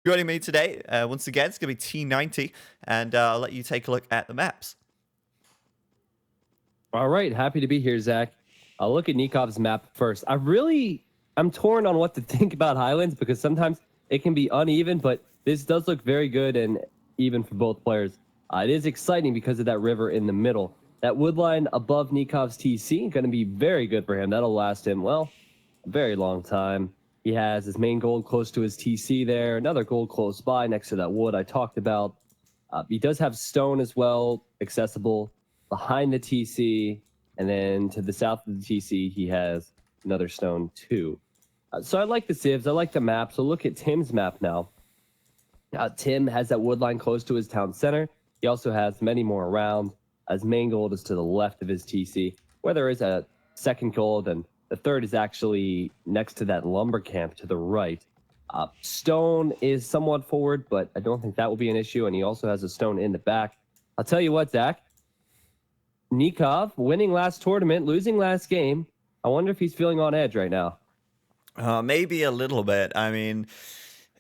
Joining me today, once again, it's going to be T90, and I'll let you take a look at the maps. All right, happy to be here, Zach. I'll look at Nikov's map first. I'm torn on what to think about Highlands because sometimes it can be uneven, but this does look very good and even for both players. It is exciting because of that river in the middle. That wood line above Nikov's TC, going to be very good for him. That'll last him, well, a very long time. He has his main gold close to his TC there, another gold close by next to that wood I talked about. He does have stone as well, accessible behind the TC, and then to the south of the TC, he has another stone too. So I like the civs, I like the map. So look at Tim's map now. Tim has that wood line close to his town center. He also has many more around. His main gold is to the left of his TC, where there is a second gold, and the third is actually next to that lumber camp to the right. Stone is somewhat forward, but I don't think that will be an issue, and he also has a stone in the back. I'll tell you what, Zach. Nicov, winning last tournament, losing last game. I wonder if he's feeling on edge right now. Maybe a little bit. I mean,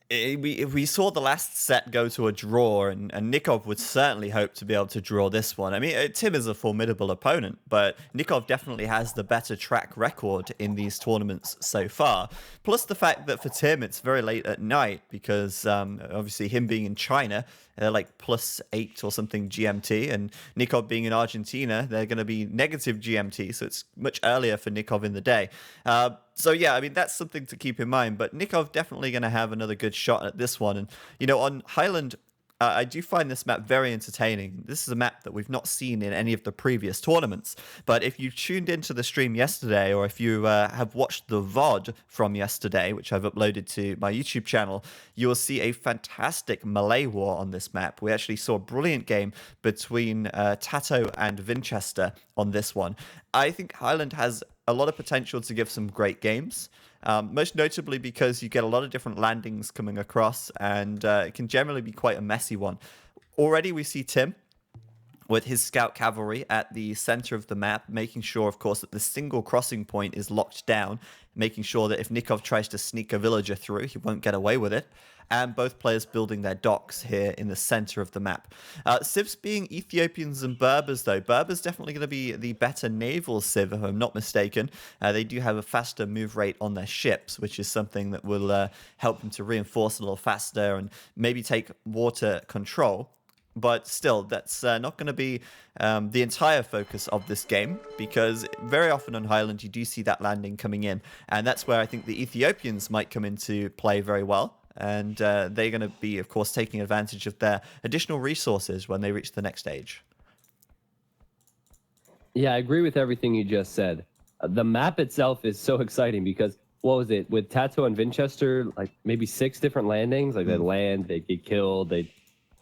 we saw the last set go to a draw, and Nicov would certainly hope to be able to draw this one. I mean, Tim is a formidable opponent, but Nicov definitely has the better track record in these tournaments so far. Plus the fact that for Tim, it's very late at night because obviously him being in China, they're like +8 or something GMT, and Nicov being in Argentina, they're going to be negative GMT, so it's much earlier for Nicov in the day. So yeah, I mean, that's something to keep in mind, but Nicov definitely going to have another good shot at this one. And, you know, on Highland, I do find this map very entertaining. This is a map that we've not seen in any of the previous tournaments, but if you tuned into the stream yesterday, or if you have watched the VOD from yesterday, which I've uploaded to my YouTube channel, you will see a fantastic melee war on this map. We actually saw a brilliant game between Tato and Vinchester on this one. I think Highland has a lot of potential to give some great games, most notably because you get a lot of different landings coming across, and it can generally be quite a messy one. Already we see Tim with his scout cavalry at the center of the map, making sure, of course, that the single crossing point is locked down, making sure that if Nicov tries to sneak a villager through, he won't get away with it. And both players building their docks here in the center of the map. Civs being Ethiopians and Berbers, though. Berbers definitely going to be the better naval civ, if I'm not mistaken. They do have a faster move rate on their ships, which is something that will help them to reinforce a little faster and maybe take water control. But still, that's not going to be the entire focus of this game, because very often on Highland you do see that landing coming in, and that's where I think the Ethiopians might come into play very well. And they're going to be, of course, taking advantage of their additional resources when they reach the next stage. Yeah, I agree with everything you just said. The map itself is so exciting because, what was it, with Tato and Vinchester, like maybe 6 different landings? Like they'd land, they'd get killed, they'd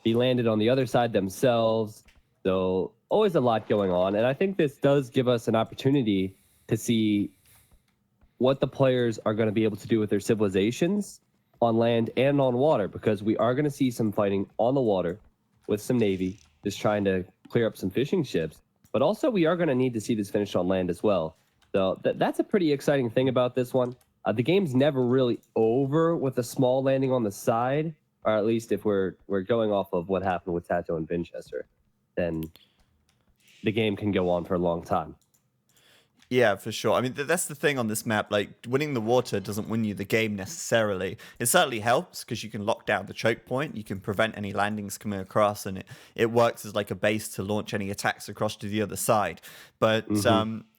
be landed on the other side themselves. So always a lot going on. And I think this does give us an opportunity to see what the players are going to be able to do with their civilizations on land and on water, because we are going to see some fighting on the water with some navy just trying to clear up some fishing ships, but also we are going to need to see this finished on land as well. So that's a pretty exciting thing about this one. The game's never really over with a small landing on the side, or at least if we're going off of what happened with Tato and Vinchester, then the game can go on for a long time. Yeah, for sure. I mean, that's the thing on this map. Like, winning the water doesn't win you the game necessarily. It certainly helps because you can lock down the choke point. You can prevent any landings coming across, and it works as like a base to launch any attacks across to the other side. But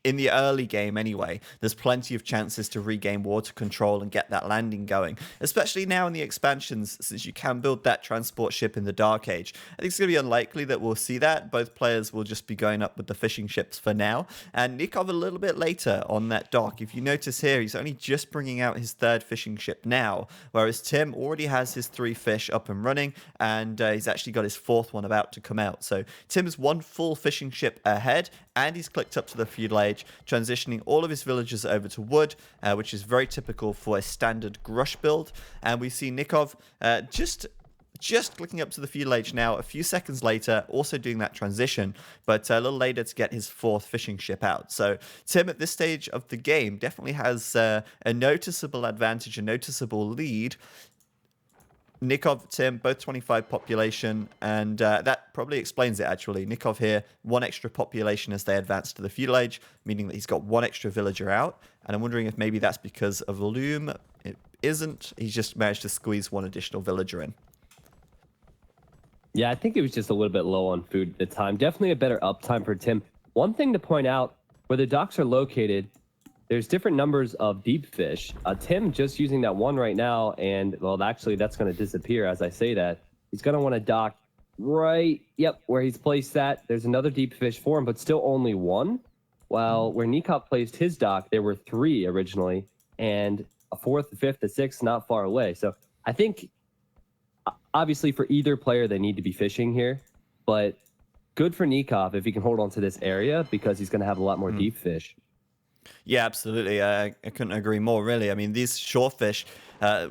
in the early game anyway, there's plenty of chances to regain water control and get that landing going, especially now in the expansions, since you can build that transport ship in the Dark Age. I think it's going to be unlikely that we'll see that. Both players will just be going up with the fishing ships for now, and Nicov a little bit later on that dock. If you notice here, he's only just bringing out his 3rd fishing ship now, whereas Tim already has his 3 fish up and running, and he's actually got his 4th one about to come out. So Tim's 1 full fishing ship ahead, and he's clicked up to the feudal age, transitioning all of his villagers over to wood, which is very typical for a standard Grush build. And we see Nicov just clicking up to the feudal age now, a few seconds later, also doing that transition, but a little later to get his 4th fishing ship out. So Tim, at this stage of the game, definitely has a noticeable advantage, a noticeable lead. Nicov, Tim, both 25 population, and that probably explains it, actually. Nicov here, 1 extra population as they advance to the feudal age, meaning that he's got 1 extra villager out, and I'm wondering if maybe that's because of Loom. It isn't. He's just managed to squeeze 1 additional villager in. Yeah, I think it was just a little bit low on food at the time. Definitely a better uptime for Tim. One thing to point out, where the docks are located, there's different numbers of deep fish. Tim just using that 1 right now, and, well, actually, that's going to disappear as I say that. He's going to want to dock right, where he's placed that. There's another deep fish for him, but still only 1. While where Nicov placed his dock, there were 3 originally, and a 4th, a 5th, a 6th not far away. So I think, obviously, for either player, they need to be fishing here, but good for Nicov if he can hold on to this area because he's going to have a lot more deep fish. Yeah, absolutely. I couldn't agree more, really. I mean, these shorefish,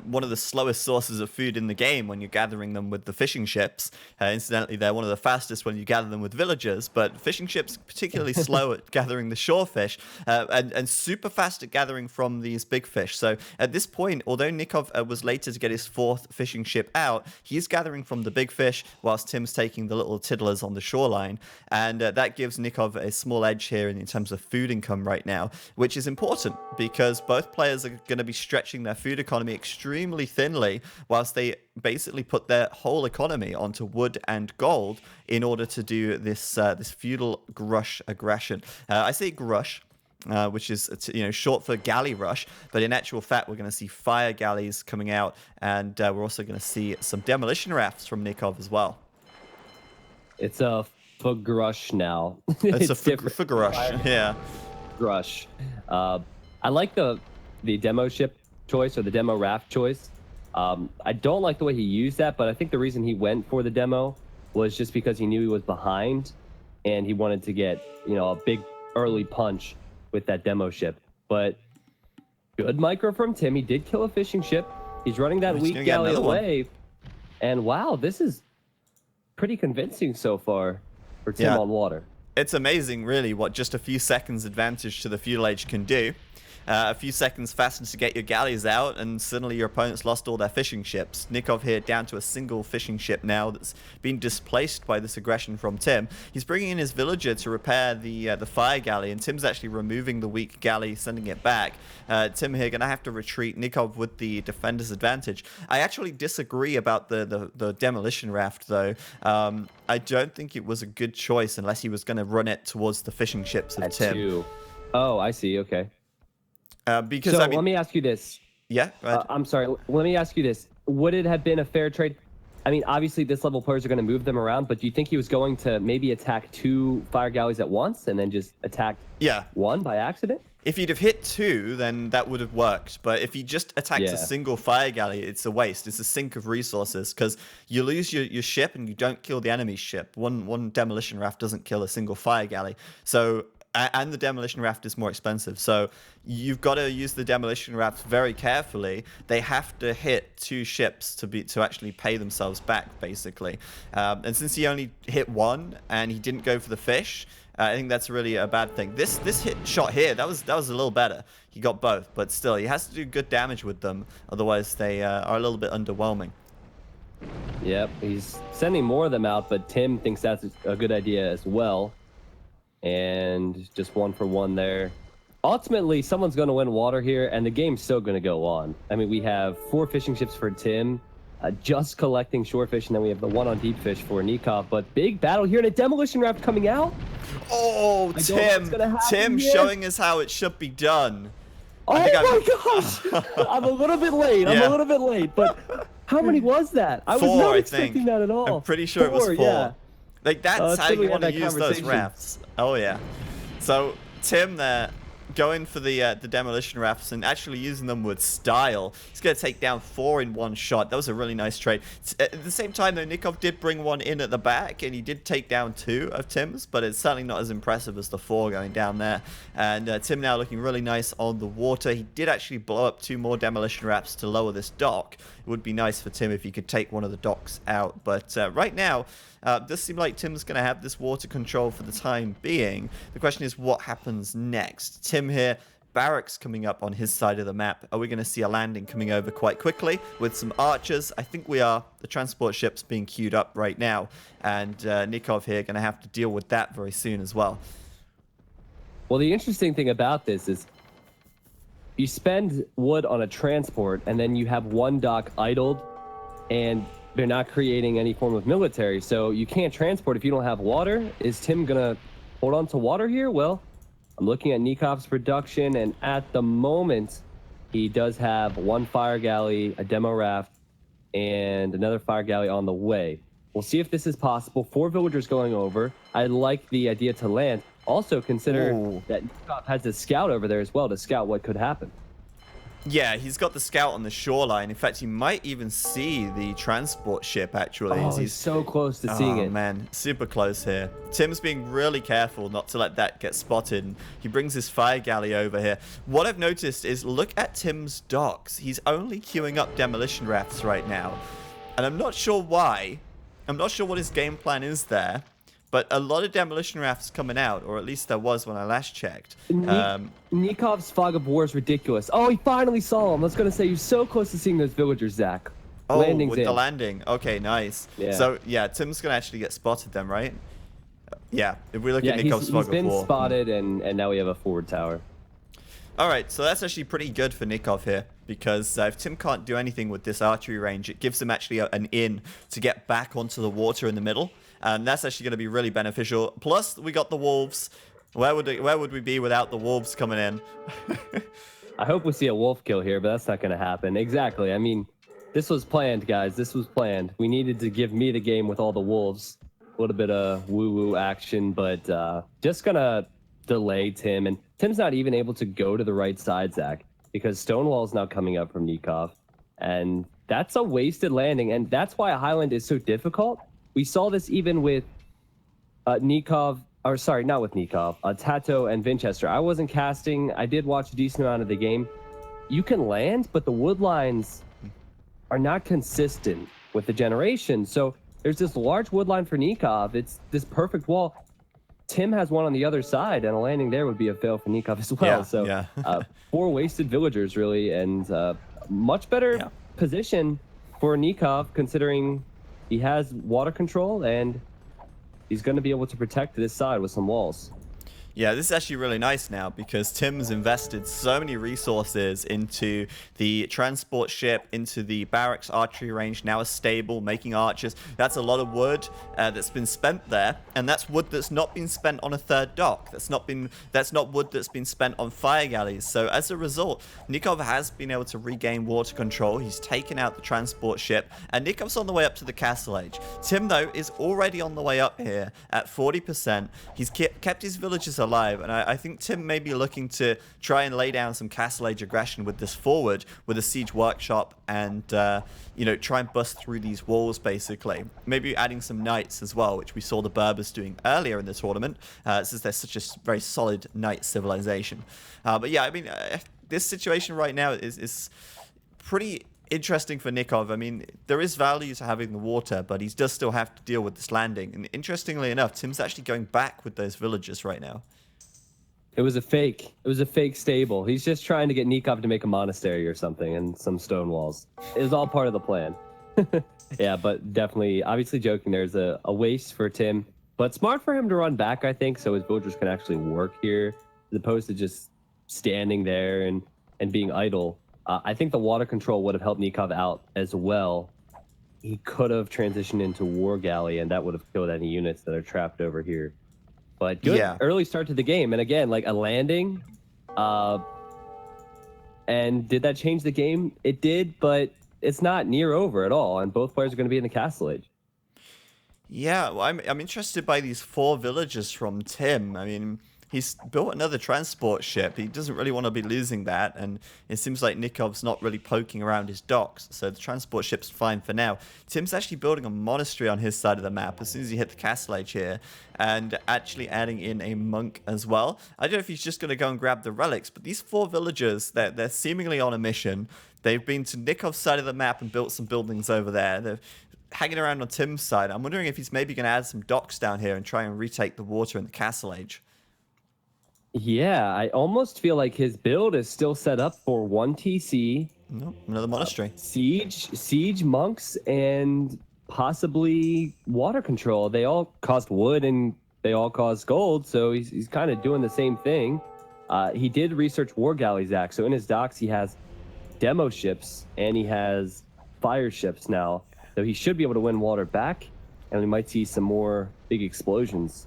one of the slowest sources of food in the game when you're gathering them with the fishing ships. Incidentally, they're one of the fastest when you gather them with villagers, but fishing ships particularly slow at gathering the shorefish and super fast at gathering from these big fish. So at this point, although Nicov was later to get his 4th fishing ship out, he's gathering from the big fish whilst Tim's taking the little tiddlers on the shoreline. And that gives Nicov a small edge here in terms of food income right now, which is important because both players are going to be stretching their food economy extremely thinly whilst they basically put their whole economy onto wood and gold in order to do this this feudal grush aggression. I say grush, which is short for galley rush, but in actual fact we're going to see fire galleys coming out, and we're also going to see some demolition rafts from Nicov as well. It's a fugrush now. It's a fugrush, yeah. Grush. I like the demo ship choice or the demo raft choice. I don't like the way he used that, but I think the reason he went for the demo was just because he knew he was behind and he wanted to get, a big early punch with that demo ship. But good micro from Tim. He did kill a fishing ship. He's running that weak galley away. And wow, this is pretty convincing so far for Tim on water. It's amazing, really, what just a few seconds advantage to the feudal age can do. A few seconds faster to get your galleys out, and suddenly your opponent's lost all their fishing ships. Nicov here down to a single fishing ship now that's been displaced by this aggression from Tim. He's bringing in his villager to repair the fire galley, and Tim's actually removing the weak galley, sending it back. Tim here going to have to retreat. Nicov with the defender's advantage. I actually disagree about the demolition raft, though. I don't think it was a good choice unless he was going to run it towards the fishing ships of Tim. Oh, I see. Okay. Because so let me ask you this. Yeah, go ahead. I'm sorry. Let me ask you this. Would it have been a fair trade? I mean, obviously, this level players are going to move them around, but do you think he was going to maybe attack 2 fire galleys at once and then just attack 1 by accident? If he'd have hit 2, then that would have worked. But if he just attacks a single fire galley, it's a waste. It's a sink of resources because you lose your ship and you don't kill the enemy's ship. One demolition raft doesn't kill a single fire galley. So... And the demolition raft is more expensive. So you've got to use the demolition raft very carefully. They have to hit 2 ships to actually pay themselves back, basically. And since he only hit 1 and he didn't go for the fish, I think that's really a bad thing. This shot here, that was a little better. He got both, but still, he has to do good damage with them. Otherwise, they are a little bit underwhelming. Yep, he's sending more of them out, but Tim thinks that's a good idea as well. And just 1 for 1 there. Ultimately, someone's going to win water here, and the game's still going to go on. I mean, we have 4 fishing ships for Tim, just collecting shorefish, and then we have the 1 on deep fish for Nicov. But big battle here, and a demolition raft coming out. Oh, Tim showing us how it should be done. Oh my gosh! I'm a little bit late. I'm a little bit late, but how many was that? I was not expecting that at all. I'm pretty sure it was 4. Yeah. Like, that's how you want to use those rafts. Oh, yeah. So, Tim there, going for the demolition rafts and actually using them with style. He's going to take down 4 in 1 shot. That was a really nice trade. At the same time, though, Nicov did bring 1 in at the back, and he did take down 2 of Tim's, but it's certainly not as impressive as the 4 going down there. And Tim now looking really nice on the water. He did actually blow up 2 more demolition rafts to lower this dock. It would be nice for Tim if he could take one of the docks out. But right now, does seem like Tim's going to have this water control for the time being. The question is, what happens next? Tim here barracks coming up on his side of the map. Are we going to see a landing coming over quite quickly with some archers? I think we are. The transport ship's being queued up right now, and Nicov here going to have to deal with that very soon as well. Well, the interesting thing about this is you spend wood on a transport, and then you have one dock idled, and they're not creating any form of military, so you can't transport if you don't have water. Is Tim gonna hold on to water here? Well, I'm looking at Nikov's production, and at the moment, he does have one fire galley, a demo raft, and another fire galley on the way. We'll see if this is possible. 4 villagers going over. I like the idea to land. Also consider that Nicov has a scout over there as well to scout what could happen. Yeah, he's got the scout on the shoreline. In fact, he might even see the transport ship, actually. Oh, he's so close to seeing it. Oh, man. Super close here. Tim's being really careful not to let that get spotted. He brings his fire galley over here. What I've noticed is, look at Tim's docks. He's only queuing up demolition rafts right now. And I'm not sure why. I'm not sure what his game plan is there. But a lot of demolition rafts coming out, or at least there was when I last checked. Nikov's fog of war is ridiculous. Oh, he finally saw him. I was going to say, you're so close to seeing those villagers, Zach. Oh, Landing's with in. the landing. Okay, nice. Yeah. So, yeah, Tim's going to actually get spotted then, right? Yeah, if we look at Nikov's fog of war. He's been spotted, and now we have a forward tower. All right, so that's actually pretty good for Nicov here, because if Tim can't do anything with this archery range, it gives him actually an in to get back onto the water in the middle. And that's actually going to be really beneficial. Plus, we got the wolves. Where would we be without the wolves coming in? I hope we see a wolf kill here, but that's not going to happen. Exactly. I mean, this was planned, guys. This was planned. We needed to give me the game with all the wolves. A little bit of woo-woo action, but just going to delay Tim. And Tim's not even able to go to the right side, Zach, because Stonewall's now coming up from Nicov. And that's a wasted landing. And that's why Highland is so difficult. We saw this even with Nicov, or sorry, not with Nicov, Tato and Vinchester. I wasn't casting. I did watch a decent amount of the game. You can land, but the wood lines are not consistent with the generation. So there's this large wood line for Nicov. It's this perfect wall. Tim has one on the other side, and a landing there would be a fail for Nicov as well. Yeah, so 4 wasted villagers, really, and much better position for Nicov, considering he has water control, and he's going to be able to protect this side with some walls. Yeah, this is actually really nice now because Tim's invested so many resources into the transport ship, into the barracks archery range, now a stable, making archers. That's a lot of wood that's been spent there, and that's wood that's not been spent on a third dock. That's not wood that's been spent on fire galleys. So as a result, Nicov has been able to regain water control. He's taken out the transport ship, and Nikov's on the way up to the castle age. Tim, though, is already on the way up here at 40%. He's kept his villages alive, and I think Tim may be looking to try and lay down some castle age aggression with this forward, with a siege workshop, and you know, try and bust through these walls basically. Maybe adding some knights as well, which we saw the Berbers doing earlier in the tournament, since they're such a very solid knight civilization. But yeah, I mean, this situation right now is pretty interesting for Nicov. I mean, there is value to having the water, but he does still have to deal with this landing. And interestingly enough, Tim's actually going back with those villagers right now. It was a fake. It was a fake stable. He's just trying to get Nicov to make a monastery or something and some stone walls. It was all part of the plan. Yeah, but definitely, obviously joking, there's a waste for Tim. But smart for him to run back, I think, so his villagers can actually work here, as opposed to just standing there and being idle. I think the water control would have helped Nicov out as well. He could have transitioned into War Galley, and that would have killed any units that are trapped over here. But good early start to the game. And again, like a landing. And did that change the game? It did, but it's not near over at all. And both players are going to be in the castle age. Yeah, well, I'm interested by these 4 villagers from Tim. I mean, he's built another transport ship. He doesn't really want to be losing that, and it seems like Nikov's not really poking around his docks, so the transport ship's fine for now. Tim's actually building a monastery on his side of the map as soon as you hit the castle age here, and actually adding in a monk as well. I don't know if he's just going to go and grab the relics, but these 4 villagers, they're seemingly on a mission. They've been to Nikov's side of the map and built some buildings over there. They're hanging around on Tim's side. I'm wondering if he's maybe going to add some docks down here and try and retake the water in the castle age. Yeah, I almost feel like his build is still set up for 1 TC, Nope, another monastery. siege monks, and possibly water control. They all cost wood and they all cost gold, so he's kind of doing the same thing. He did research war galleys, Zach. So in his docks, he has demo ships and he has fire ships now. So he should be able to win water back, and we might see some more big explosions.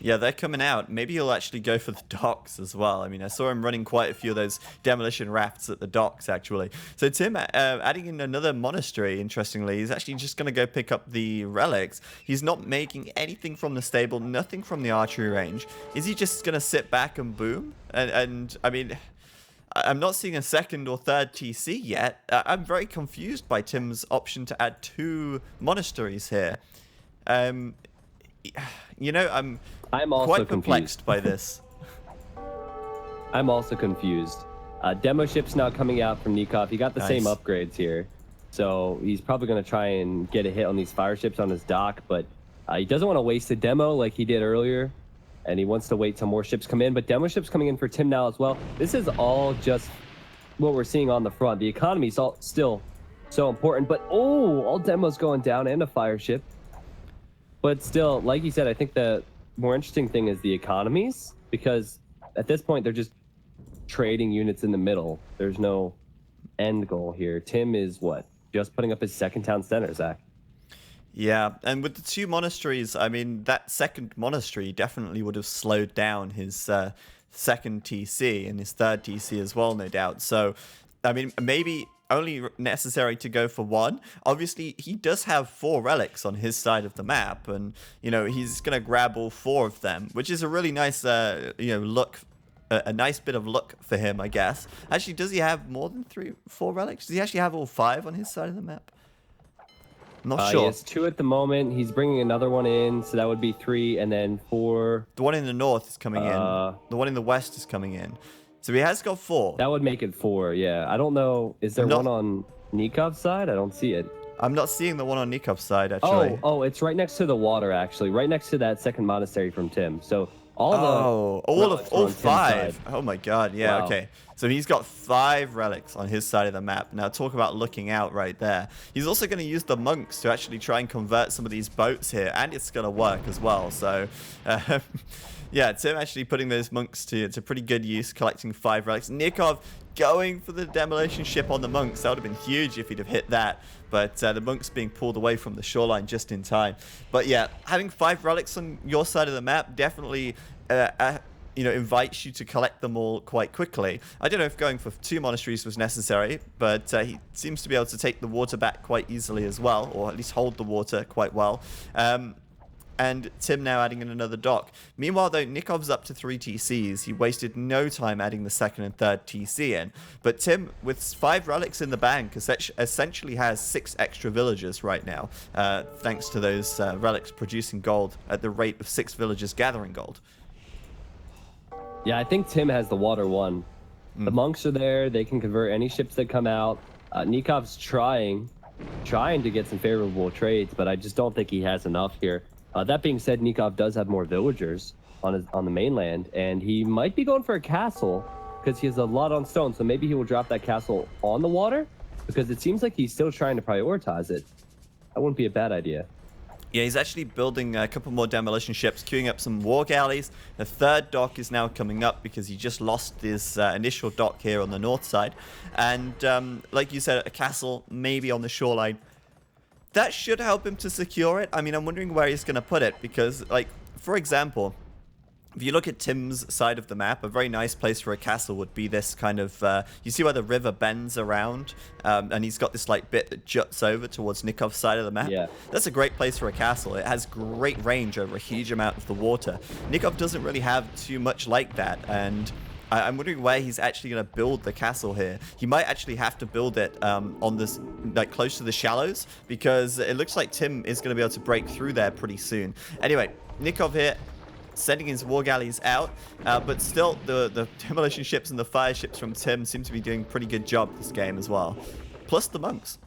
Yeah, they're coming out. Maybe he'll actually go for the docks as well. I mean, I saw him running quite a few of those demolition rafts at the docks, actually. So Tim, adding in another monastery, interestingly, he's actually just going to go pick up the relics. He's not making anything from the stable, nothing from the archery range. Is he just going to sit back and boom? And I mean, I'm not seeing a second or third TC yet. I'm very confused by Tim's option to add 2 monasteries here. You know, I'm also quite confused perplexed by this. I'm also confused. Demo ship's now coming out from Nicov. He got the same Nice. upgrades here. So he's probably going to try and get a hit on these fire ships on his dock, but he doesn't want to waste a demo like he did earlier. And he wants to wait till more ships come in. But demo ships coming in for Tim now as well. This is all just what we're seeing on the front. The economy is all still so important. But, oh, all demos going down and a fire ship. But still, like you said, I think the more interesting thing is the economies, because at this point, they're just trading units in the middle. There's no end goal here. Tim is what? Just putting up his second town center, Zach. Yeah, and with the 2 monasteries, I mean, that second monastery definitely would have slowed down his second TC and his third TC as well, no doubt. So, I mean, maybe only necessary to go for 1. Obviously, he does have 4 relics on his side of the map, and, you know, he's going to grab all 4 of them, which is a really nice, look. A nice bit of luck for him, I guess. Actually, does he have more than 4 relics? Does he actually have all 5 on his side of the map? I'm not sure. He has 2 at the moment. He's bringing another one in, so that would be 3, and then 4. The one in the north is coming in. The one in the west is coming in. So he has got 4. That would make it 4, yeah. I don't know. Is there one on Nikov's side? I don't see it. I'm not seeing the one on Nikov's side, actually. Oh, it's right next to the water, actually. Right next to that second monastery from Tim. So all 5. Oh my god, yeah, Wow. okay. So he's got 5 relics on his side of the map. Now talk about looking out right there. He's also going to use the monks to actually try and convert some of these boats here, and it's going to work as well. So, yeah, Tim actually putting those monks to pretty good use, collecting 5 relics. Nicov going for the demolition ship on the monks. That would have been huge if he'd have hit that. But the monks being pulled away from the shoreline just in time. But yeah, having 5 relics on your side of the map definitely, invites you to collect them all quite quickly. I don't know if going for 2 monasteries was necessary, but he seems to be able to take the water back quite easily as well, or at least hold the water quite well. And Tim now adding in another dock. Meanwhile, though, Nikov's up to 3 TCs. He wasted no time adding the second and third TC in. But Tim, with 5 relics in the bank, essentially has 6 extra villagers right now, thanks to those relics producing gold at the rate of 6 villagers gathering gold. Yeah, I think Tim has the water one. The monks are there. They can convert any ships that come out. Nikov's trying to get some favorable trades, but I just don't think he has enough here. That being said, Nicov does have more villagers on the mainland, and he might be going for a castle because he has a lot on stone. So maybe he will drop that castle on the water, because it seems like he's still trying to prioritize it. That wouldn't be a bad idea. Yeah, he's actually building a couple more demolition ships, queuing up some war galleys. The third dock is now coming up because he just lost his initial dock here on the north side. And like you said, a castle maybe on the shoreline. That should help him to secure it. I mean, I'm wondering where he's going to put it because, like, for example, if you look at Tim's side of the map, a very nice place for a castle would be this kind of, you see where the river bends around, and he's got this like bit that juts over towards Nikov's side of the map. Yeah. That's a great place for a castle. It has great range over a huge amount of the water. Nicov doesn't really have too much like that, and I'm wondering where he's actually going to build the castle here. He might actually have to build it on this, like close to the shallows, because it looks like Tim is going to be able to break through there pretty soon. Anyway, Nicov here, sending his war galleys out, but still the demolition ships and the fire ships from Tim seem to be doing a pretty good job this game as well. Plus the monks.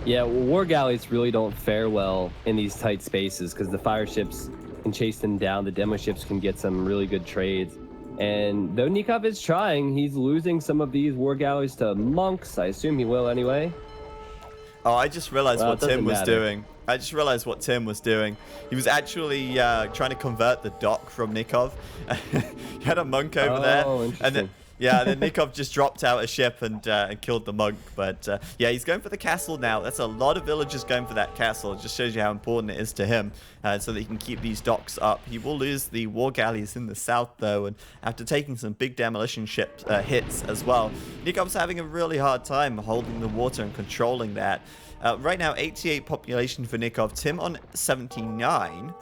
Yeah, war galleys really don't fare well in these tight spaces because the fire ships, can chase them down. The demo ships can get some really good trades. And though Nicov is trying, he's losing some of these war galleys to monks. I assume he will anyway. Oh, I just realized Well, what it doesn't Tim was matter. doing. I just realized what Tim was doing. He was actually trying to convert the dock from Nicov. He had a monk over there. Oh, And then, interesting. yeah, then Nicov just dropped out a ship and killed the monk. But yeah, he's going for the castle now. That's a lot of villagers going for that castle. It just shows you how important it is to him so that he can keep these docks up. He will lose the war galleys in the south, though, and after taking some big demolition ship hits as well. Nikov's having a really hard time holding the water and controlling that. Right now, 88 population for Nicov, Tim on 79,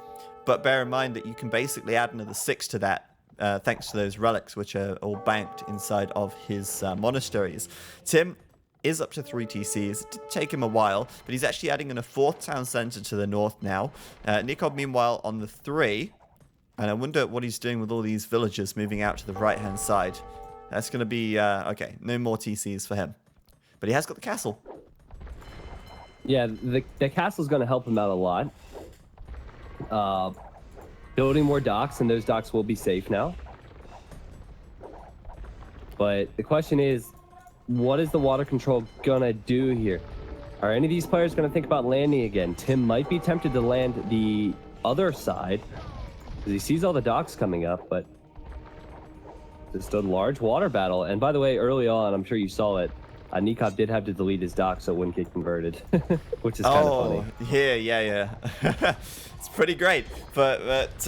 but bear in mind that you can basically add another 6 to that thanks to those relics, which are all banked inside of his monasteries. Tim is up to 3 TCs. It did take him a while, but he's actually adding in a 4th town center to the north now. Nicov, meanwhile, on the 3, and I wonder what he's doing with all these villagers moving out to the right-hand side. That's going to be, okay, no more TCs for him. But he has got the castle. Yeah, the castle's going to help him out a lot. Building more docks, and those docks will be safe now. But the question is, what is the water control going to do here? Are any of these players going to think about landing again? Tim might be tempted to land the other side, because he sees all the docks coming up, but just a large water battle. And by the way, early on, I'm sure you saw it, Nicov did have to delete his dock so it wouldn't get converted, which is kind of funny. Yeah. It's pretty great. But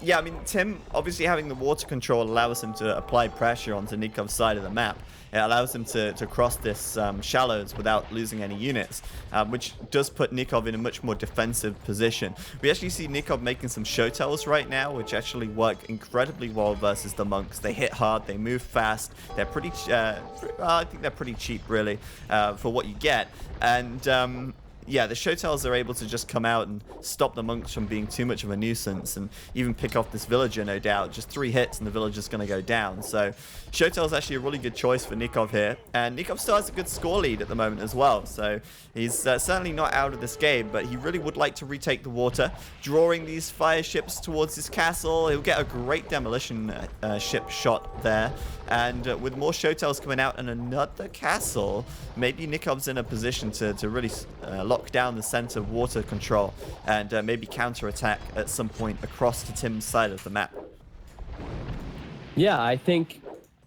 yeah, I mean, Tim obviously having the water control allows him to apply pressure onto Nikov's side of the map. It allows him to cross this shallows without losing any units, which does put Nicov in a much more defensive position. We actually see Nicov making some show tells right now, which actually work incredibly well versus the monks. They hit hard, they move fast, they're pretty, I think they're pretty cheap really for what you get. And yeah, the Showtells are able to just come out and stop the monks from being too much of a nuisance and even pick off this villager, no doubt. Just 3 hits and the villager's going to go down. So Showtell's actually a really good choice for Nicov here. And Nicov still has a good score lead at the moment as well. So he's certainly not out of this game, but he really would like to retake the water. Drawing these fire ships towards his castle. He'll get a great demolition ship shot there. And with more Showtells coming out and another castle, maybe Nikov's in a position to really lock down the center water control and maybe counterattack at some point across to Tim's side of the map. Yeah, I think,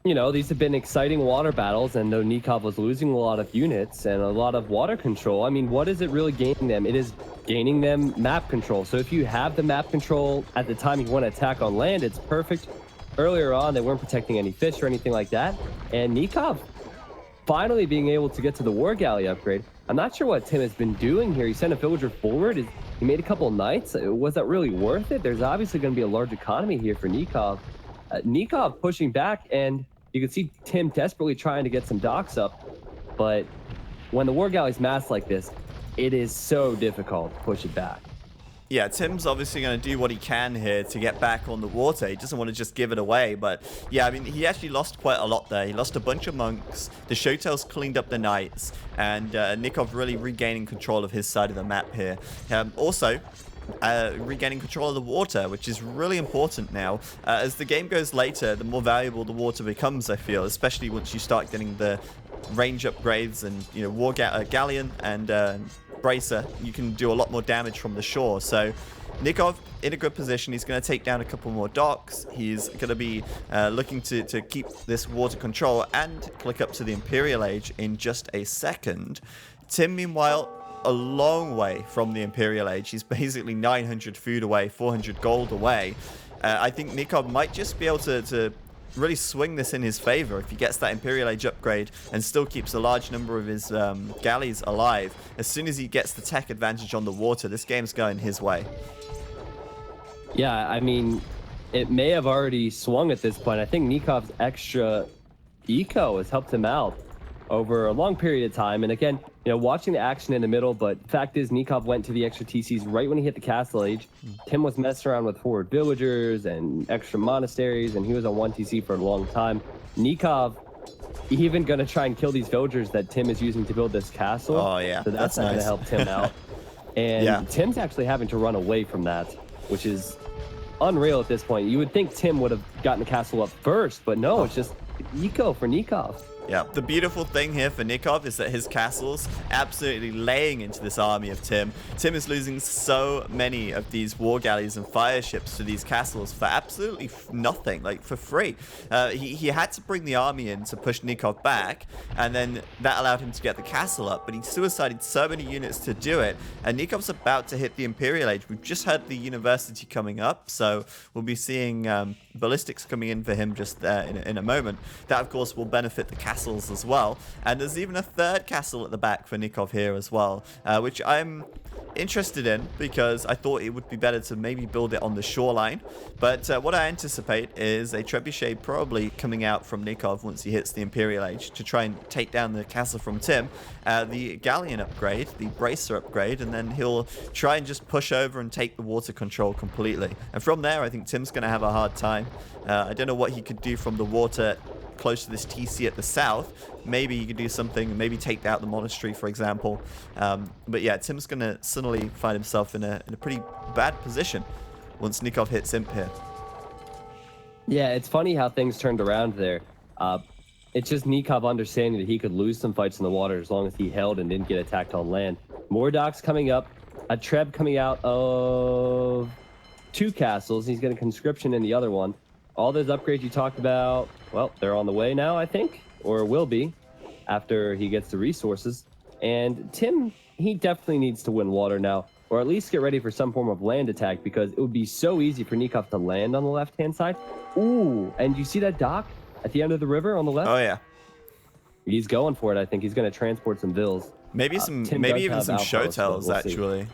you know, these have been exciting water battles, and though Nicov was losing a lot of units and a lot of water control, I mean, what is it really gaining them? It is gaining them map control. So if you have the map control at the time you want to attack on land, it's perfect. Earlier on, they weren't protecting any fish or anything like that, and Nicov finally being able to get to the war galley upgrade. I'm not sure what Tim has been doing here. He sent a villager forward. He made a couple knights. Was that really worth it? There's obviously going to be a large economy here for Nicov. Nicov pushing back, and you can see Tim desperately trying to get some docks up. But when the war galley's massed like this, it is so difficult to push it back. Yeah, Tim's obviously going to do what he can here to get back on the water. He doesn't want to just give it away. But yeah, I mean, he actually lost quite a lot there. He lost a bunch of monks. The Showtells cleaned up the knights. And Nicov really regaining control of his side of the map here. Also, regaining control of the water, which is really important now. As the game goes later, the more valuable the water becomes, I feel. Especially once you start getting the range upgrades and, you know, war galleon and bracer, you can do a lot more damage from the shore. So Nicov in a good position. He's going to take down a couple more docks. He's going to be looking to keep this water control and click up to the Imperial Age in just a second. Tim, meanwhile, a long way from the Imperial Age. He's basically 900 food away, 400 gold away. I think Nicov might just be able to really swing this in his favor if he gets that Imperial Age upgrade and still keeps a large number of his galleys alive. As soon as he gets the tech advantage on the water, this game's going his way. Yeah, I mean, it may have already swung at this point. I think Nikov's extra eco has helped him out over a long period of time. And again, you know, watching the action in the middle, but fact is Nicov went to the extra TCs right when he hit the castle age. Tim was messing around with forward villagers and extra monasteries, and he was on 1 TC for a long time. Nicov even going to try and kill these villagers that Tim is using to build this castle. Oh, yeah. So that's not nice. going to help Tim out. And Yeah. Tim's actually having to run away from that. which is unreal at this point. You would think Tim would have gotten the castle up first, but no, it's just eco for Nicov. Yeah, the beautiful thing here for Nicov is that his castle's absolutely laying into this army of Tim. Tim is losing so many of these war galleys and fire ships to these castles for absolutely nothing, like for free. He had to bring the army in to push Nicov back, and then that allowed him to get the castle up, but he suicided so many units to do it, and Nikov's about to hit the Imperial Age. We've just had the university coming up, so we'll be seeing ballistics coming in for him just there in a moment. That, of course, will benefit the castles as well, and there's even a third castle at the back for Nicov here as well, which I'm interested in because I thought it would be better to maybe build it on the shoreline, but what I anticipate is a trebuchet probably coming out from Nicov once he hits the Imperial Age to try and take down the castle from Tim, the galleon upgrade, the bracer upgrade, and then he'll try and just push over and take the water control completely, and from there I think Tim's going to have a hard time. I don't know what he could do from the water close to this TC at the south. Maybe you could do something, maybe take out the monastery, for example. But yeah, Tim's going to suddenly find himself in a pretty bad position once Nicov hits Imp here. Yeah, it's funny how things turned around there. It's just Nicov understanding that he could lose some fights in the water as long as he held and didn't get attacked on land. More docks coming up, a Treb coming out of 2 castles. He's got a conscription in the other one. All those upgrades you talked about, well, they're on the way now, I think, or will be after he gets the resources. And Tim, he definitely needs to win water now, or at least get ready for some form of land attack, because it would be so easy for Nicov to land on the left-hand side. Ooh, and you see that dock at the end of the river on the left? Oh, yeah. He's going for it. I think he's going to transport some vills. Maybe maybe even some showtells, actually.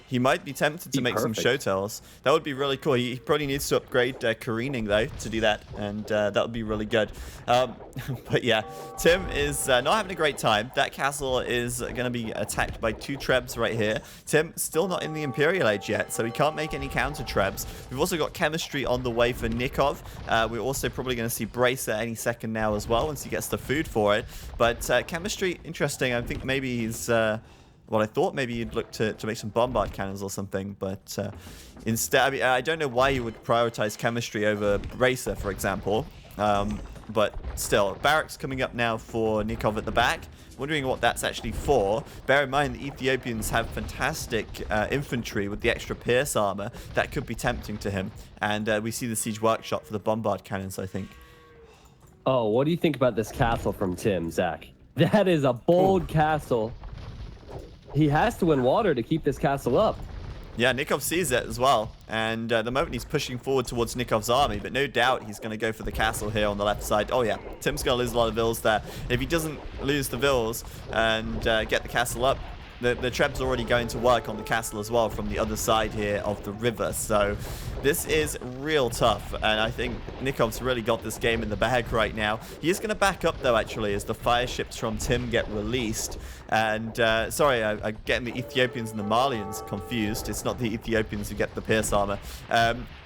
He might be tempted to make some showtells. That would be really cool. He probably needs to upgrade careening, though, to do that, and that would be really good. But yeah, Tim is not having a great time. That castle is going to be attacked by 2 trebs right here. Tim still not in the Imperial Age yet, so he can't make any counter trebs. We've also got chemistry on the way for Nicov. We're also probably going to see Bracer any second now as well once he gets the food for it. But chemistry, interesting. I think maybe he's... well, I thought maybe you'd look to make some bombard cannons or something, but instead, I mean, I don't know why you would prioritize chemistry over Bracer, for example. But still, barracks coming up now for Nicov at the back. Wondering what that's actually for. Bear in mind, the Ethiopians have fantastic infantry with the extra Pierce armor. That could be tempting to him. And we see the siege workshop for the bombard cannons, I think. Oh, what do you think about this castle from Tim, Zach? That is a bold castle. He has to win water to keep this castle up. Yeah, Nicov sees it as well, and the moment he's pushing forward towards Nikov's army, but no doubt he's going to go for the castle here on the left side. Oh yeah, Tim's going to lose a lot of vills there. If he doesn't lose the vills and get the castle up, the Treb's already going to work on the castle as well from the other side here of the river. So this is real tough, and I think Nikov's really got this game in the bag right now. He is going to back up, though, actually, as the fire ships from Tim get released. And, sorry, I'm getting the Ethiopians and the Malians confused. It's not the Ethiopians who get the Pierce armor.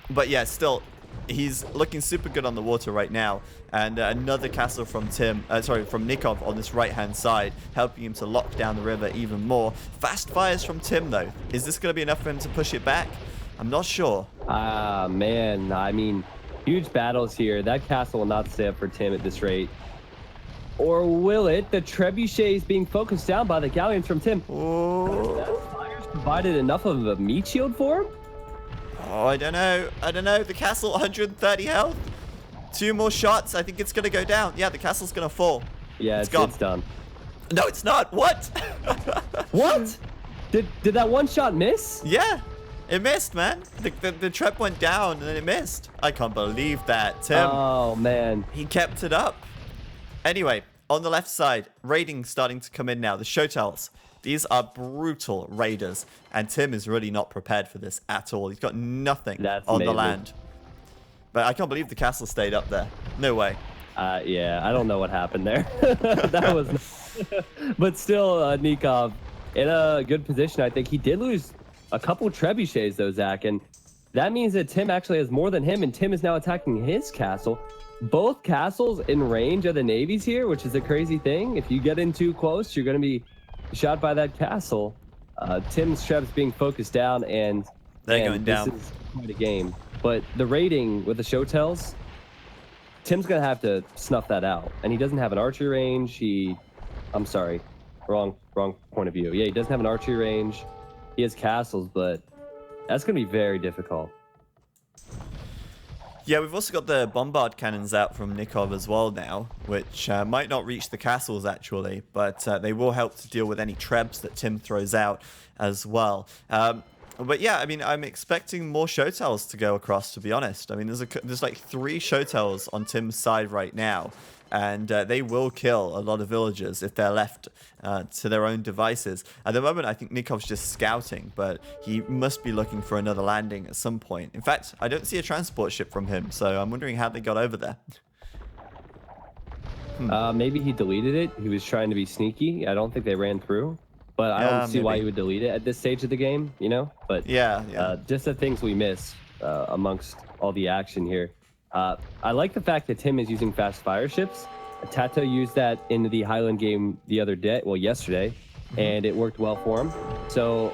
But yeah, still, he's looking super good on the water right now. And another castle from from Nicov on this right-hand side, helping him to lock down the river even more. Fast fires from Tim, though. Is this going to be enough for him to push it back? I'm not sure. Man, I mean, huge battles here. That castle will not stay up for Tim at this rate. Or will it? The trebuchet is being focused down by the galleons from Tim. Oh. That fire's provided enough of a meat shield for him? Oh, I don't know. The castle, 130 health. 2 more shots. I think it's going to go down. Yeah, the castle's going to fall. Yeah, it's done. No, it's not. What? What? Did that one shot miss? Yeah, it missed, man. The trap went down and then it missed. I can't believe that, Tim. Oh, man. He kept it up. Anyway, on the left side, raiding starting to come in now. The Showtells. These are brutal raiders, and Tim is really not prepared for this at all. He's got nothing on the land. But I can't believe the castle stayed up there. No way. Yeah, I don't know what happened there. That was... But still, Nicov in a good position. I think he did lose a couple trebuchets, though, Zach, and that means that Tim actually has more than him, and Tim is now attacking his castle. Both castles in range of the navies here, which is a crazy thing. If you get in too close, you're going to be shot by that castle. Tim's trebs being focused down, and they're going down. quite a game. But the rating with the show tells, Tim's gonna have to snuff that out, and he doesn't have an archery range. I'm sorry, wrong point of view. Yeah, he doesn't have an archery range. He has castles, but that's gonna be very difficult. Yeah, we've also got the bombard cannons out from Nicov as well now, which might not reach the castles actually, but they will help to deal with any trebs that Tim throws out as well. But yeah, I mean, I'm expecting more showtells to go across, to be honest. I mean, there's like 3 showtells on Tim's side right now, and they will kill a lot of villagers if they're left to their own devices. At the moment, I think Nikov's just scouting, but he must be looking for another landing at some point. In fact, I don't see a transport ship from him, so I'm wondering how they got over there. Maybe he deleted it. He was trying to be sneaky. I don't think they ran through. But I don't see why he would delete it at this stage of the game, you know? But just the things we miss amongst all the action here. I like the fact that Tim is using fast fire ships. Tato used that in the Highland game the other day, well, yesterday, and it worked well for him. So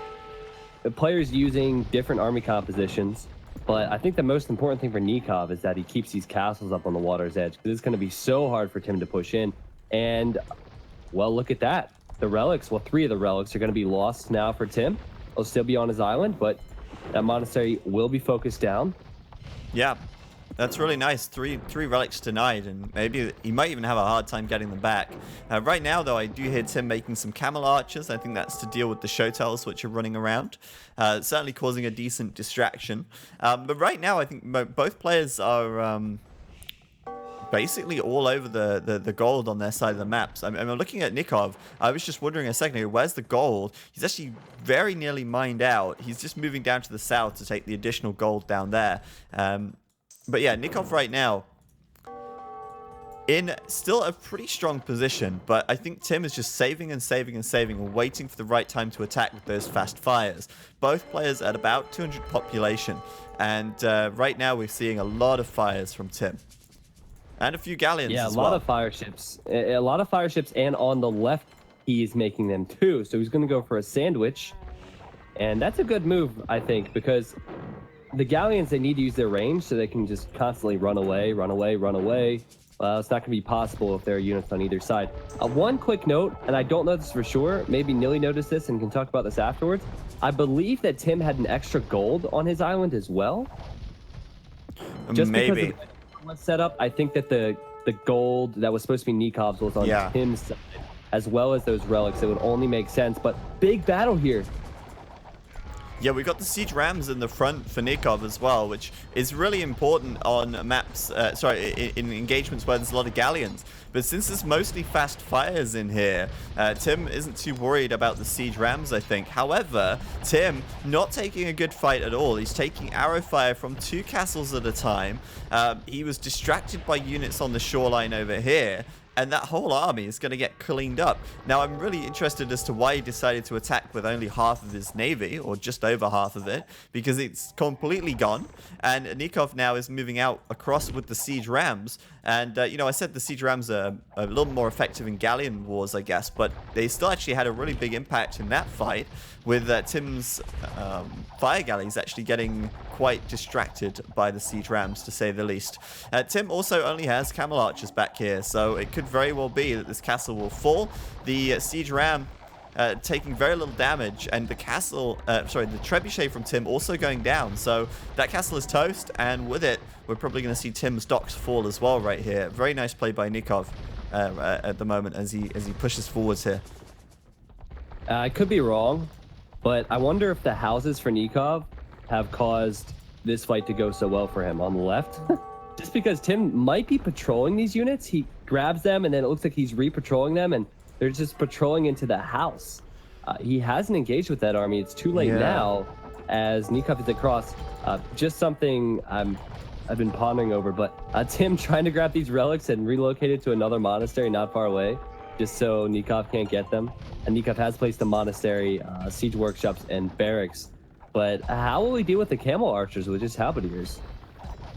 the players using different army compositions, but I think the most important thing for Nicov is that he keeps these castles up on the water's edge, because it's going to be so hard for Tim to push in. And, well, look at that. The relics, well, 3 of the relics are going to be lost now for Tim. They'll still be on his island, but that monastery will be focused down. Yeah, that's really nice. Three relics denied, and maybe he might even have a hard time getting them back. Right now, though, I do hear Tim making some camel archers. I think that's to deal with the showtells which are running around, certainly causing a decent distraction. But right now, I think both players are basically all over the gold on their side of the maps. I'm looking at Nicov. I was just wondering a second ago, where's the gold? He's actually very nearly mined out. He's just moving down to the south to take the additional gold down there. But yeah, Nicov right now in still a pretty strong position, but I think Tim is just saving and saving and saving and waiting for the right time to attack with those fast fires. Both players at about 200 population, and right now we're seeing a lot of fires from Tim. And a few galleons as well. Yeah, a lot of fire ships. A lot of fire ships, and on the left, he's making them too. So he's going to go for a sandwich. And that's a good move, I think, because the galleons, they need to use their range so they can just constantly run away, run away, run away. It's not going to be possible if there are units on either side. One quick note, and I don't know this for sure, maybe Nilly noticed this and can talk about this afterwards. I believe that Tim had an extra gold on his island as well. Just maybe. Because was set up, I think that the gold that was supposed to be Nikov's was on Tim's side, as well as those relics. It would only make sense, but big battle here. Yeah, we got the siege rams in the front for Nicov as well, which is really important on maps, in engagements where there's a lot of galleons. But since there's mostly fast fires in here, Tim isn't too worried about the siege rams, I think. However, Tim not taking a good fight at all. He's taking arrow fire from 2 castles at a time. He was distracted by units on the shoreline over here, and that whole army is going to get cleaned up. Now, I'm really interested as to why he decided to attack with only half of his navy, or just over half of it, because it's completely gone, and Nicov now is moving out across with the siege rams. And, you know, I said the siege rams are a little more effective in galleon wars, I guess, but they still actually had a really big impact in that fight, with Tim's fire galleys actually getting quite distracted by the siege rams, to say the least. Tim also only has camel archers back here, so it could very well be that this castle will fall. The siege ram taking very little damage, and the castle, the trebuchet from Tim also going down. So that castle is toast, and with it, we're probably going to see Tim's docks fall as well right here. Very nice play by Nicov at the moment as he pushes forwards here. I could be wrong, but I wonder if the houses for Nicov have caused this fight to go so well for him on the left. Just because Tim might be patrolling these units, he grabs them and then it looks like he's re-patrolling them, and they're just patrolling into the house. He hasn't engaged with that army. It's too late now as Nicov is across. Just something I've been pondering over, but Tim trying to grab these relics and relocate it to another monastery not far away, just so Nicov can't get them. And Nicov has placed a monastery, siege workshops, and barracks. But how will he deal with the camel archers with just halberdiers?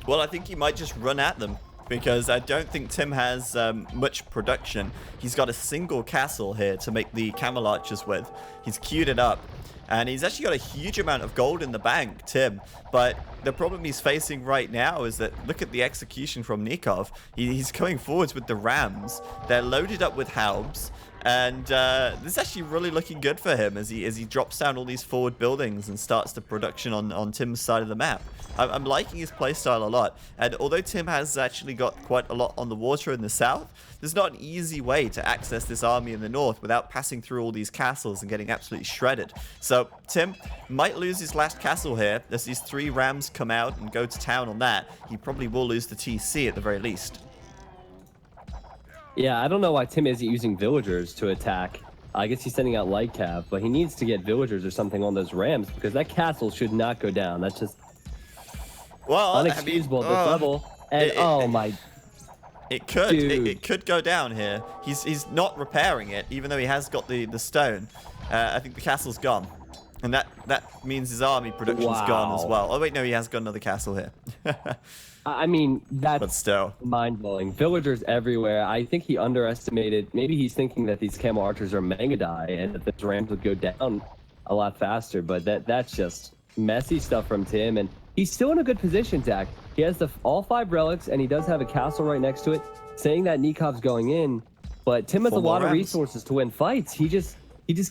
Well, I think he might just run at them, because I don't think Tim has much production. He's got a single castle here to make the camel archers with. He's queued it up. And he's actually got a huge amount of gold in the bank, Tim. But the problem he's facing right now is that, look at the execution from Nicov. He's going forwards with the Rams. They're loaded up with Halbs. And this is actually really looking good for him as he drops down all these forward buildings and starts the production on Tim's side of the map. I'm liking his playstyle a lot. And although Tim has actually got quite a lot on the water in the south, there's not an easy way to access this army in the north without passing through all these castles and getting absolutely shredded. So Tim might lose his last castle here as these 3 Rams come out and go to town on that. He probably will lose the TC at the very least. Yeah, I don't know why Tim isn't using villagers to attack. I guess he's sending out light cav, but he needs to get villagers or something on those Rams because that castle should not go down. That's just unexcusable at this level. And my... It could. It could go down here. He's not repairing it, even though he has got the stone. I think the castle's gone. And that means his army production's gone as well. Oh, wait, no, he has got another castle here. I mean, that's but still mind-blowing. Villagers everywhere. I think he underestimated. Maybe he's thinking that these camel archers are mega die and that the Rams would go down a lot faster. But that's just messy stuff from Tim. And he's still in a good position, Zach. He has all 5 relics, and he does have a castle right next to it, saying that Nikov's going in. But Tim has a lot of resources to win fights. He just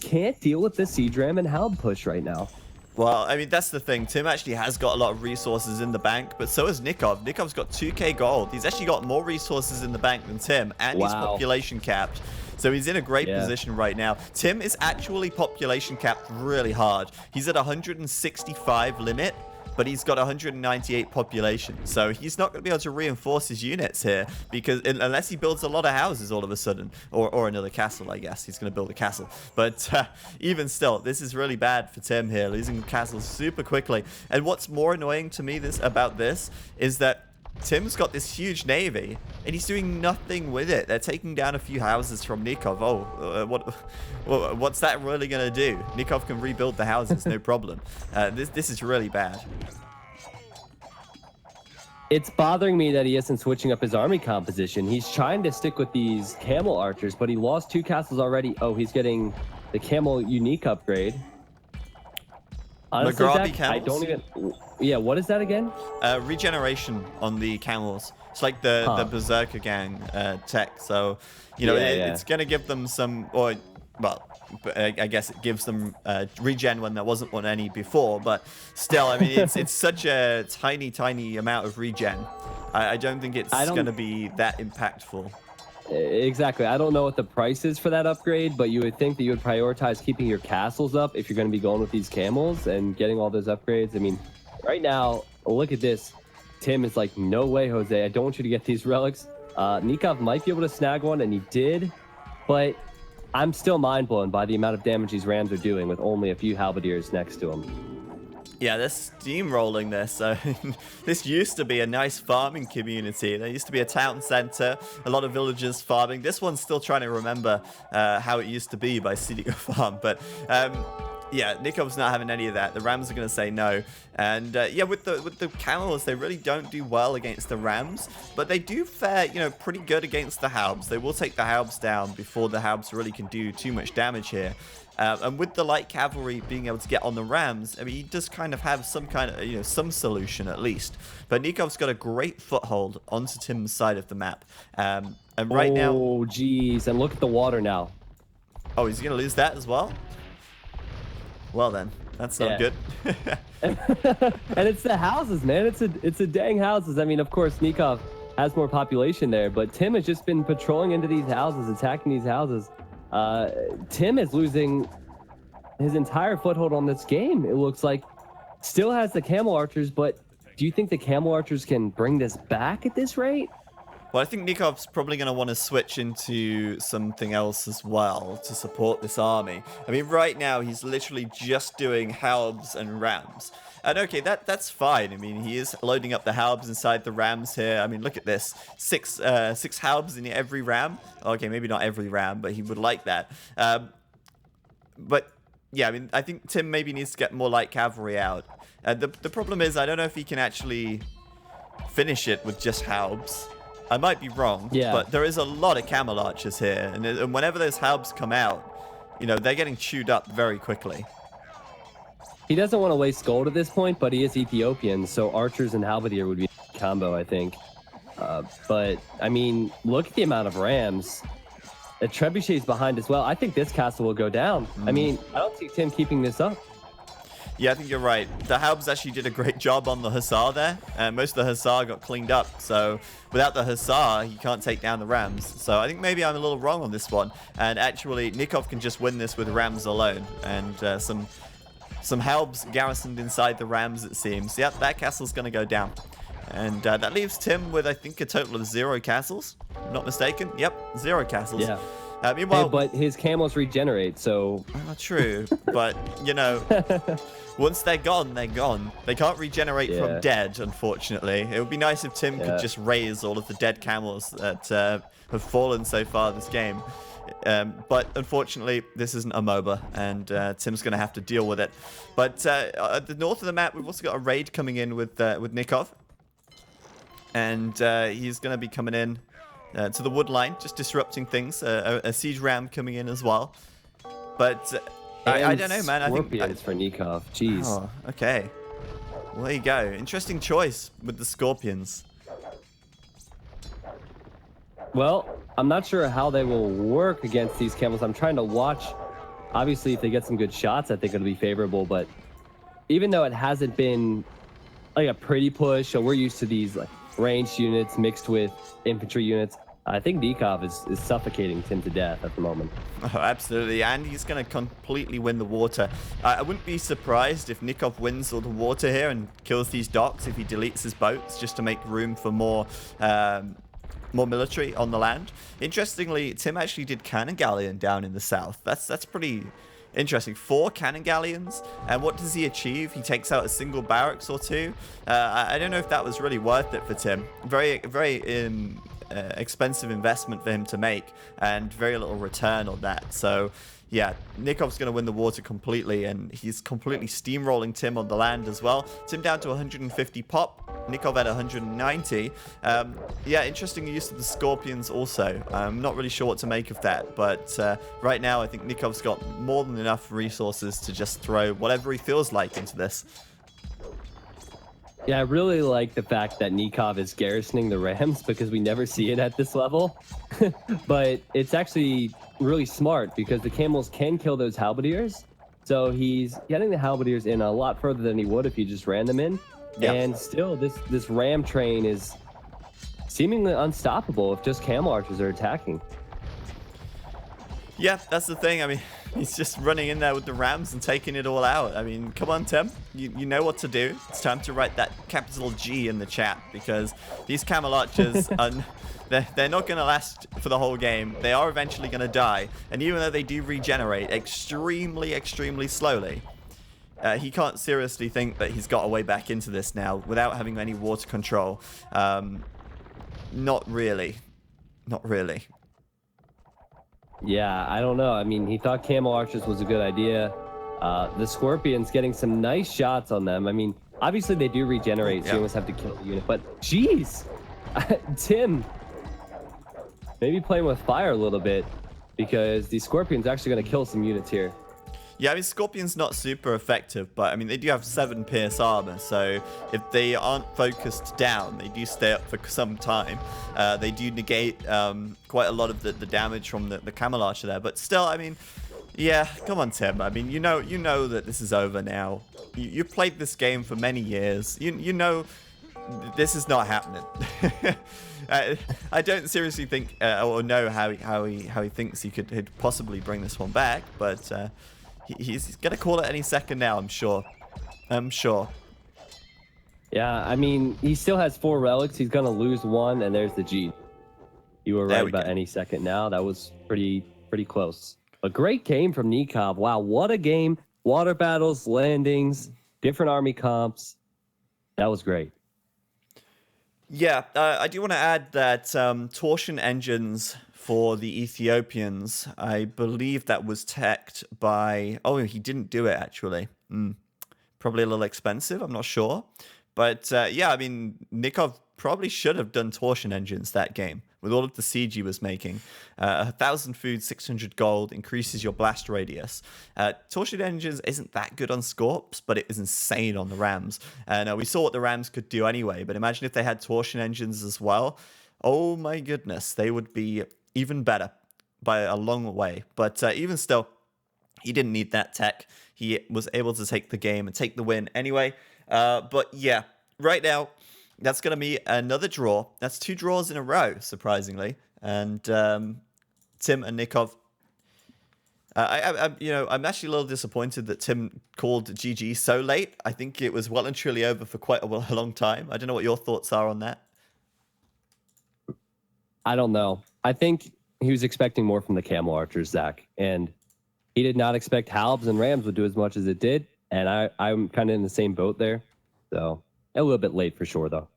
can't deal with the siege ram and Halb push right now. Well, I mean, that's the thing. Tim actually has got a lot of resources in the bank, but so has Nicov. Nikov's got 2k gold. He's actually got more resources in the bank than Tim, and he's population capped. So he's in a great position right now. Tim is actually population capped really hard. He's at 165 limit, but he's got 198 population. So he's not going to be able to reinforce his units here because unless he builds a lot of houses all of a sudden, or another castle, I guess. He's going to build a castle. But even still, this is really bad for Tim here, losing castles super quickly. And what's more annoying to me about this is that Tim's got this huge navy, and he's doing nothing with it. They're taking down a few houses from Nicov. What's that really going to do? Nicov can rebuild the houses, no problem. This is really bad. It's bothering me that he isn't switching up his army composition. He's trying to stick with these camel archers, but he lost 2 castles already. Oh, he's getting the camel unique upgrade. Honestly, Zach, I don't even... Yeah, what is that again? Regeneration on the camels. It's like the Berserker gang tech. So, you know, it's going to give them some... I guess it gives them regen when there wasn't one any before. But still, I mean, it's such a tiny amount of regen. I don't think it's going to be that impactful. Exactly. I don't know what the price is for that upgrade, but you would think that you would prioritize keeping your castles up if you're going to be going with these camels and getting all those upgrades. I mean, right now, look at this. Tim is like, no way, Jose. I don't want you to get these relics. Nicov might be able to snag one, and he did, but I'm still mind-blown by the amount of damage these Rams are doing with only a few halberdiers next to them. Yeah, they're steamrolling this. This used to be a nice farming community. There used to be a town center, a lot of villagers farming. This one's still trying to remember how it used to be by seeding a farm. But yeah, Nikov's not having any of that. The Rams are going to say no. And yeah, with the camels, they really don't do well against the Rams, but they do fare, you know, pretty good against the Halbs. They will take the Halbs down before the Halbs really can do too much damage here. And with the light cavalry being able to get on the Rams, I mean, he does kind of have some kind of, you know, some solution at least. But Nikov's got a great foothold onto Tim's side of the map. And right now... Oh, geez. And look at the water now. Oh, he's going to lose that as well? Well, then. That's not good. And it's the houses, man. It's a dang houses. I mean, of course, Nicov has more population there, but Tim has just been patrolling into these houses, attacking these houses. Tim is losing his entire foothold on this game. It looks like still has the camel archers, but do you think the camel archers can bring this back at this rate? Well, I think Nikov's probably going to want to switch into something else as well to support this army. I mean, right now, he's literally just doing Halbs and Rams. And okay, that's fine. I mean, he is loading up the Halbs inside the Rams here. I mean, look at this. Six Halbs in every Ram. Okay, maybe not every Ram, but he would like that. But yeah, I mean, I think Tim maybe needs to get more light cavalry out. The problem is, I don't know if he can actually finish it with just Halbs. I might be wrong, but there is a lot of camel archers here, and whenever those Halbs come out, you know, they're getting chewed up very quickly. He doesn't want to waste gold at this point, but he is Ethiopian, so archers and halberdier would be a combo, I think. But, I mean, look at the amount of rams. The trebuchet's behind as well. I think this castle will go down. I mean, I don't see Tim keeping this up. Yeah, I think you're right. The Halbs actually did a great job on the Hussar there. Most of the Hussar got cleaned up. So without the Hussar, he can't take down the Rams. So I think maybe I'm a little wrong on this one. And actually, Nicov can just win this with Rams alone. And some Halbs garrisoned inside the Rams, it seems. Yep, that castle's going to go down. And that leaves Tim with, I think, a total of 0 castles. I'm not mistaken. Yep, 0 castles. Yeah. Meanwhile, hey, but his camels regenerate, so... True, but, you know, once they're gone, they're gone. They can't regenerate from dead, unfortunately. It would be nice if Tim could just raise all of the dead camels that have fallen so far this game. But unfortunately, this isn't a MOBA, and Tim's going to have to deal with it. But at the north of the map, we've also got a raid coming in with Nicov. And he's going to be coming in to the wood line, just disrupting things. A siege ram coming in as well. But I don't know, man. I think Scorpions for Nicov. Jeez. Oh, okay. Well, there you go. Interesting choice with the Scorpions. Well, I'm not sure how they will work against these camels. I'm trying to watch. Obviously, if they get some good shots, I think it'll be favorable. But even though it hasn't been like a pretty push, so we're used to these like ranged units mixed with infantry units, I think Nicov is suffocating Tim to death at the moment. Oh, absolutely. And he's going to completely win the water. I wouldn't be surprised if Nicov wins all the water here and kills these docks if he deletes his boats just to make room for more military on the land. Interestingly, Tim actually did cannon galleon down in the south. That's pretty interesting. 4 cannon galleons, and what does he achieve? He takes out a single barracks or 2. I don't know if that was really worth it for Tim. Very expensive investment for him to make, and very little return on that. So yeah, Nikov's going to win the water completely, and he's completely steamrolling Tim on the land as well. Tim down to 150 pop, Nicov at 190. Yeah, interesting use of the Scorpions also. I'm not really sure what to make of that, but right now I think Nikov's got more than enough resources to just throw whatever he feels like into this. Yeah, I really like the fact that Nicov is garrisoning the Rams because we never see it at this level. But it's actually really smart because the camels can kill those halberdiers. So he's getting the halberdiers in a lot further than he would if he just ran them in. Yeah. And still, this ram train is seemingly unstoppable if just camel archers are attacking. Yeah, that's the thing. I mean, he's just running in there with the Rams and taking it all out. I mean, come on, Tim. You know what to do. It's time to write that capital G in the chat because these camel archers, they're not going to last for the whole game. They are eventually going to die. And even though they do regenerate extremely, extremely slowly, he can't seriously think that he's got a way back into this now without having any water control. Not really. Not really. Yeah, I don't know. I mean, he thought camel archers was a good idea. The Scorpions getting some nice shots on them. I mean, obviously they do regenerate, so you almost have to kill the unit. But, jeez! Tim, maybe playing with fire a little bit because the Scorpions are actually going to kill some units here. Yeah, I mean, Scorpion's not super effective, but I mean, they do have 7 pierce armor, so if they aren't focused down, they do stay up for some time. They do negate quite a lot of the damage from the camel archer there, but still, I mean, yeah, come on, Tim. I mean, you know that this is over now. You've played this game for many years. You know this is not happening. I don't seriously think or know how he thinks he could possibly bring this one back, but he's gonna call it any second now. I'm sure. Yeah, I mean, he still has 4 relics. He's gonna lose 1, and there's the G. You were right about any second now. That was pretty close. A great game from Nicov. Wow, what a game! Water battles, landings, different army comps. That was great. Yeah, I do want to add that torsion engines for the Ethiopians, I believe that was teched by... Oh, he didn't do it, actually. Probably a little expensive, I'm not sure. But yeah, I mean, Nicov probably should have done torsion engines that game with all of the siege he was making. 1,000 food, 600 gold, increases your blast radius. Torsion Engines isn't that good on Scorps, but it was insane on the Rams. And we saw what the Rams could do anyway, but imagine if they had Torsion Engines as well. Oh my goodness, they would be even better by a long way. But even still, he didn't need that tech. He was able to take the game and take the win anyway. But yeah, right now, that's going to be another draw. That's 2 draws in a row, surprisingly. And Tim and Nicov, I'm actually a little disappointed that Tim called GG so late. I think it was well and truly over for quite a long time. I don't know what your thoughts are on that. I don't know. I think he was expecting more from the Camel Archers, Zach, and he did not expect Halbs and Rams would do as much as it did. And I'm kind of in the same boat there. So a little bit late for sure, though.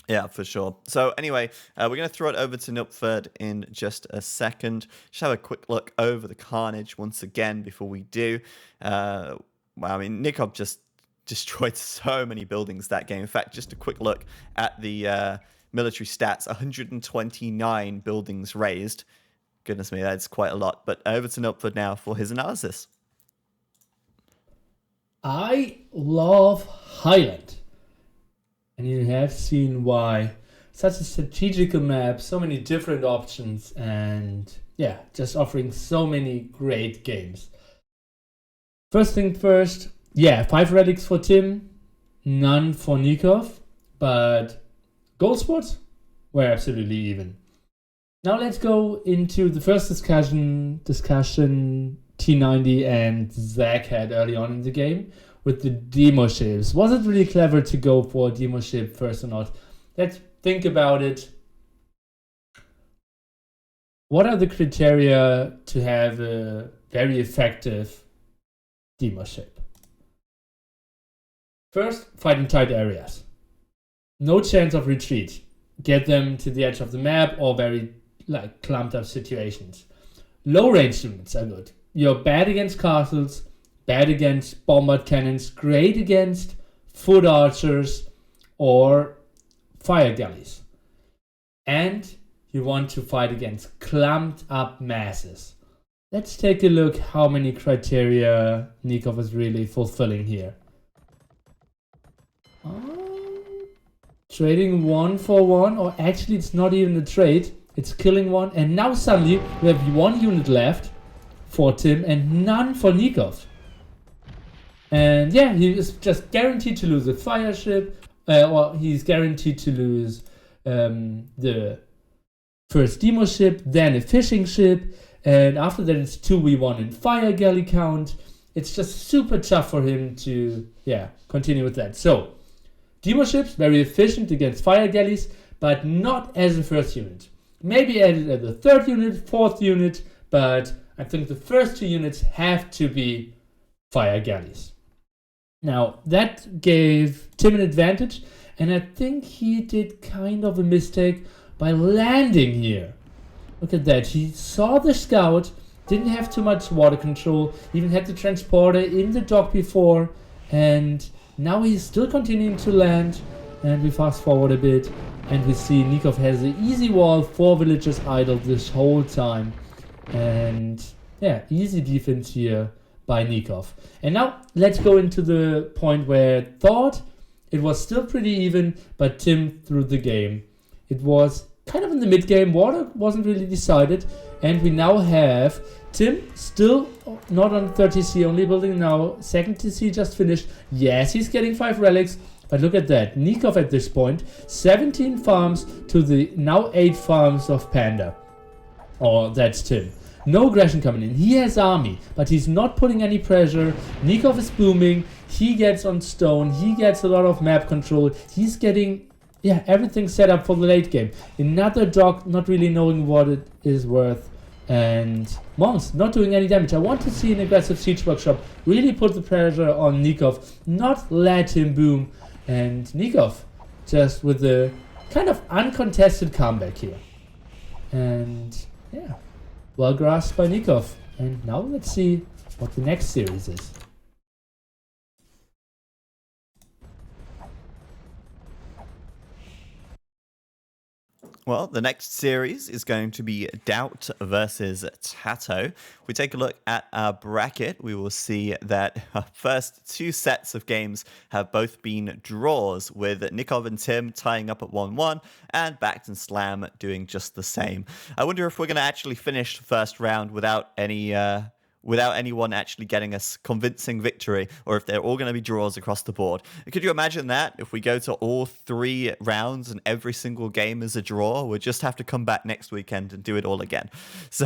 Yeah, for sure. So anyway, we're going to throw it over to Nupford in just a second. Just have a quick look over the carnage once again before we do. I mean, Nicov just destroyed so many buildings that game. In fact, just a quick look at the military stats. 129 buildings raised. Goodness me, that's quite a lot. But over to Nupford now for his analysis. I love Highland. And you have seen why. Such a strategical map, so many different options, and yeah, just offering so many great games. First thing first, yeah, 5 relics for Tim, none for Nicov, but gold spots were absolutely even. Now let's go into the first discussion T90 and Zach had early on in the game with the demo ships. Was it really clever to go for a demo ship first or not? Let's think about it. What are the criteria to have a very effective demo ship? First, fight in tight areas. No chance of retreat. Get them to the edge of the map or very clumped up situations. Low range units are good. You're bad against castles, bad against bombard cannons, great against foot archers or fire galleys. And you want to fight against clumped up masses. Let's take a look how many criteria Nicov is really fulfilling here. Trading 1 for 1, or actually it's not even a trade, it's killing 1, and now suddenly we have 1 unit left for Tim and none for Nicov. And yeah, he is just guaranteed to lose a fire ship, or he's guaranteed to lose the first demo ship, then a fishing ship, and after that it's 2v1 in fire galley count. It's just super tough for him to continue with that. So demo ships, very efficient against fire galleys, but not as a first unit. Maybe added as a 3rd unit, 4th unit, but I think the first 2 units have to be fire galleys. Now, that gave Tim an advantage, and I think he did kind of a mistake by landing here. Look at that. He saw the scout, didn't have too much water control, even had the transporter in the dock before, and now he's still continuing to land. And we fast forward a bit, and we see Nicov has an easy wall, 4 villagers idle this whole time. And yeah, easy defense here by Nicov. And now let's go into the point where I thought it was still pretty even, but Tim threw the game. It was kind of in the mid game, water wasn't really decided, and we now have Tim still not on 30C, only building now, 2nd TC just finished. Yes, he's getting 5 relics, but look at that. Nicov at this point, 17 farms to the now 8 farms of Panda. Or that's Tim. No aggression coming in. He has army, but he's not putting any pressure. Nicov is booming. He gets on stone. He gets a lot of map control. He's getting everything set up for the late game. Another dock, not really knowing what it is worth. And Mons not doing any damage. I want to see an aggressive siege workshop really put the pressure on Nicov, not let him boom. And Nicov just with a kind of uncontested comeback here. And yeah, well grasped by Nicov. And now let's see what the next series is. Well, the next series is going to be Doubt versus Tato. If we take a look at our bracket, we will see that our first 2 sets of games have both been draws, with Nicov and Tim tying up at 1-1 and Backed and Slam doing just the same. I wonder if we're going to actually finish the first round without anyone actually getting a convincing victory, or if they're all going to be draws across the board. Could you imagine that? If we go to all 3 rounds and every single game is a draw, we'll just have to come back next weekend and do it all again. So